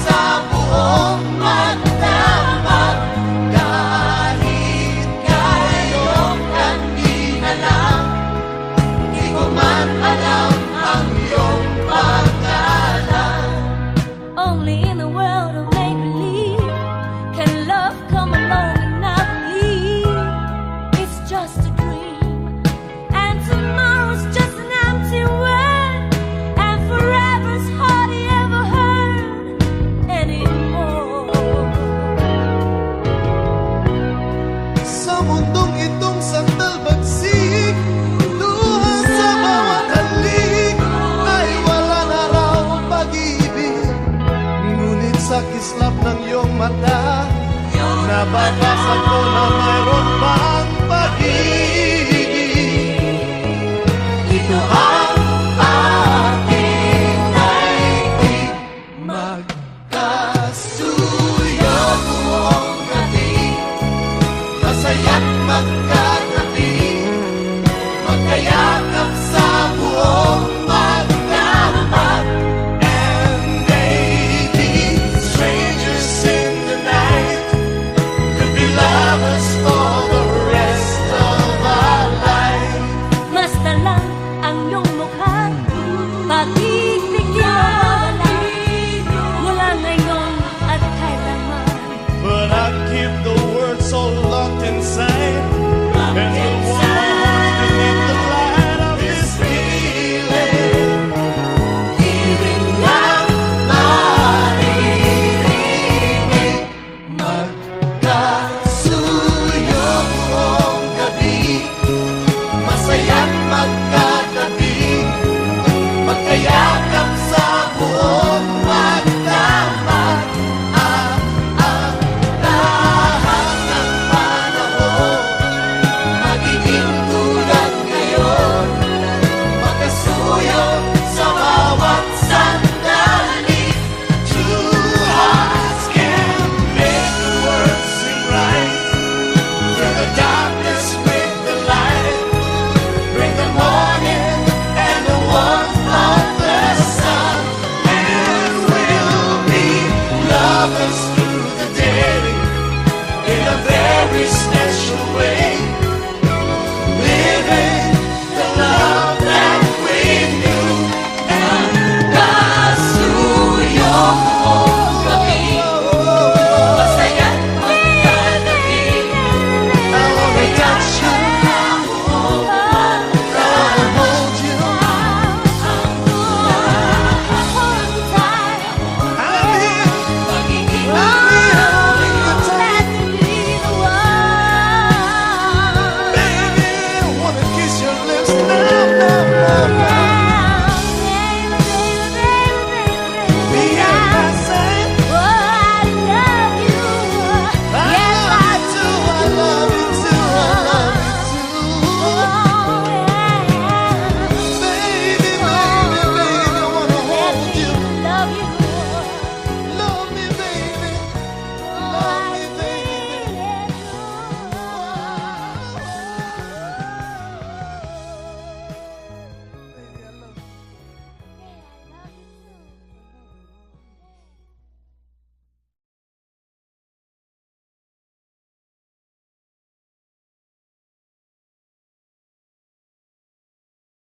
sa buong magdamag. Kahit ngayong kanina lang, di ko man alam ang iyong pangalan. Only in the world of make-believe can love come along and I believe it's just a dream, and tomorrow's just an empty word, and forever's hardly ever heard anymore. Sa mundong itong sandal bagsik, luha sa bawat halik, ay wala na raw pag-ibig. Ngunit sa kislap ng iyong mata, nababasa ko na mayroon pang pag-ibig. Ito ang ating daigdig, magkasuyo buong gabi, masaya't magkatabi, magkayakap sa buong magdamag. And maybe strangers in the night could be lovers for the rest of our life. Basta lang ang iyong mukha, pagbibigyan mula ngayon at kailanman. But I keep the words so locked inside, and the one beneath the light of this feeling. Hiling lang maririnig, magkasuyo buong gabi, masaya't magkatabi, magkayakap sa buong magdamag. Ang lahat ng panahon magiging tulad ngayon, magkasuyo sa bawat sandali. Two hearts can make the world sing right, through the darkness with the light, bring the morning and the warmth of the sun, and we'll be lovers